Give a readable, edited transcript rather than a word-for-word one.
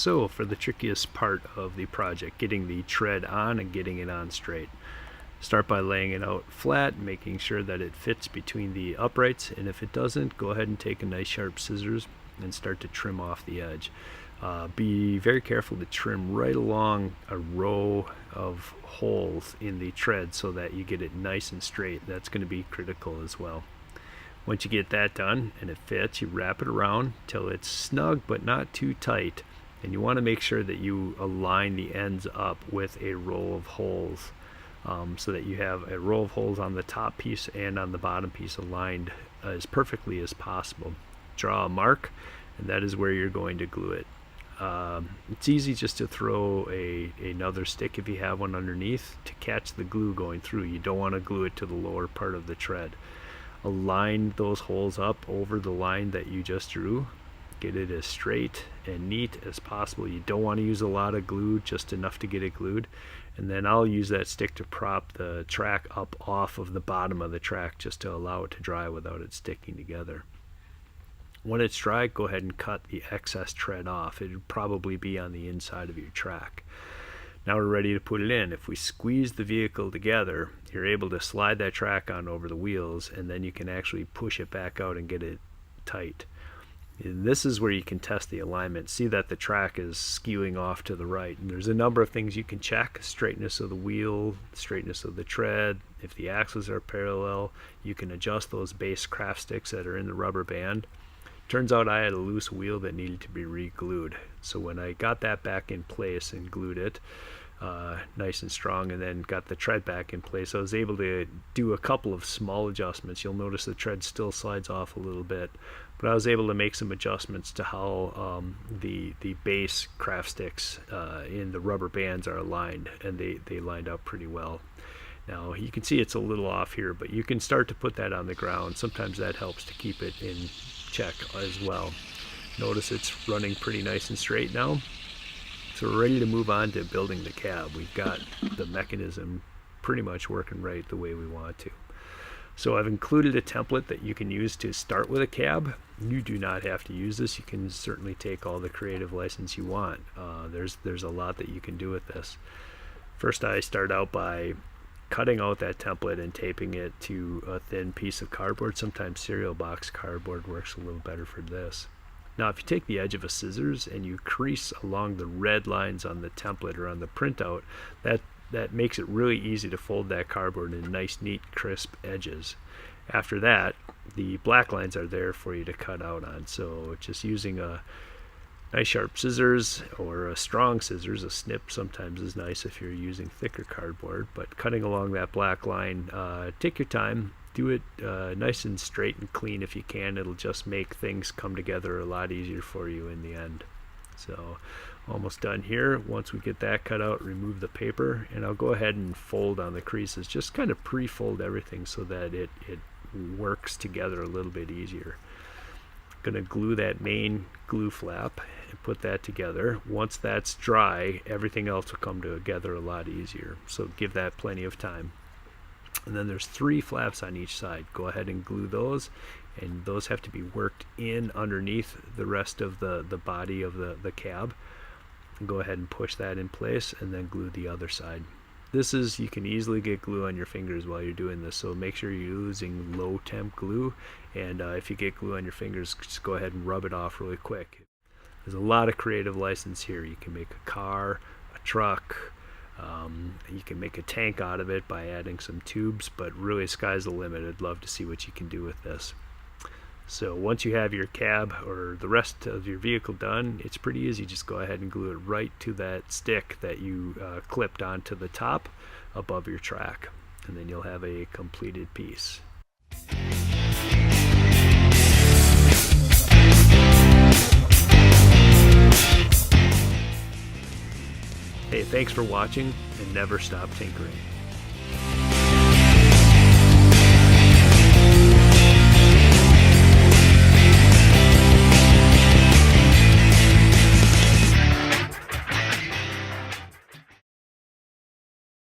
So for the trickiest part of the project, getting the tread on and getting it on straight. Start by laying it out flat, making sure that it fits between the uprights, and if it doesn't, go ahead and take a nice sharp scissors and start to trim off the edge. Be very careful to trim right along a row of holes in the tread so that you get it nice and straight. That's going to be critical as well. Once you get that done and it fits, you wrap it around till it's snug but not too tight, and you want to make sure that you align the ends up with a row of holes. So that you have a row of holes on the top piece and on the bottom piece aligned as perfectly as possible. Draw a mark, and that is where you're going to glue it. It's easy just to throw another stick, if you have one underneath, to catch the glue going through. You don't want to glue it to the lower part of the tread. Align those holes up over the line that you just drew. Get it as straight and neat as possible. You don't want to use a lot of glue, just enough to get it glued. And then I'll use that stick to prop the track up off of the bottom of the track just to allow it to dry without it sticking together. When it's dry, go ahead and cut the excess tread off. It would probably be on the inside of your track. Now we're ready to put it in. If we squeeze the vehicle together, you're able to slide that track on over the wheels, and then you can actually push it back out and get it tight. And this is where you can test the alignment. See that the track is skewing off to the right. And there's a number of things you can check: straightness of the wheel, straightness of the tread. If the axles are parallel, you can adjust those base craft sticks that are in the rubber band. Turns out I had a loose wheel that needed to be re-glued. So when I got that back in place and glued it nice and strong, and then got the tread back in place, I was able to do a couple of small adjustments. You'll notice the tread still slides off a little bit, but I was able to make some adjustments to how the base craft sticks in the rubber bands are aligned, and they lined up pretty well. Now you can see it's a little off here, but you can start to put that on the ground. Sometimes that helps to keep it in check as well. Notice it's running pretty nice and straight now. So we're ready to move on to building the cab. We've got the mechanism pretty much working right the way we want to. So I've included a template that you can use to start with a cab. You do not have to use this. You can certainly take all the creative license you want. There's a lot that you can do with this. First, I start out by cutting out that template and taping it to a thin piece of cardboard. Sometimes cereal box cardboard works a little better for this. Now if you take the edge of a scissors and you crease along the red lines on the template or on the printout, that makes it really easy to fold that cardboard in nice, neat, crisp edges. After that, the black lines are there for you to cut out on. So just using a nice sharp scissors or a strong scissors, a snip sometimes is nice if you're using thicker cardboard, but cutting along that black line, take your time. Do it nice and straight and clean if you can. It'll just make things come together a lot easier for you in the end. So almost done here. Once we get that cut out, remove the paper, and I'll go ahead and fold on the creases. Just kind of pre-fold everything so that it works together a little bit easier. Going to glue that main glue flap and put that together. Once that's dry, everything else will come together a lot easier. So give that plenty of time. And then there's 3 flaps on each side. Go ahead and glue those, and those have to be worked in underneath the rest of the body of the cab. And go ahead and push that in place and then glue the other side. You can easily get glue on your fingers while you're doing this, so make sure you're using low temp glue, and if you get glue on your fingers, just go ahead and rub it off really quick. There's a lot of creative license here. You can make a car, a truck, you can make a tank out of it by adding some tubes, but really sky's the limit. I'd love to see what you can do with this. So once you have your cab or the rest of your vehicle done, it's pretty easy. Just go ahead and glue it right to that stick that you clipped onto the top above your track, and then you'll have a completed piece. Hey, thanks for watching, and never stop tinkering.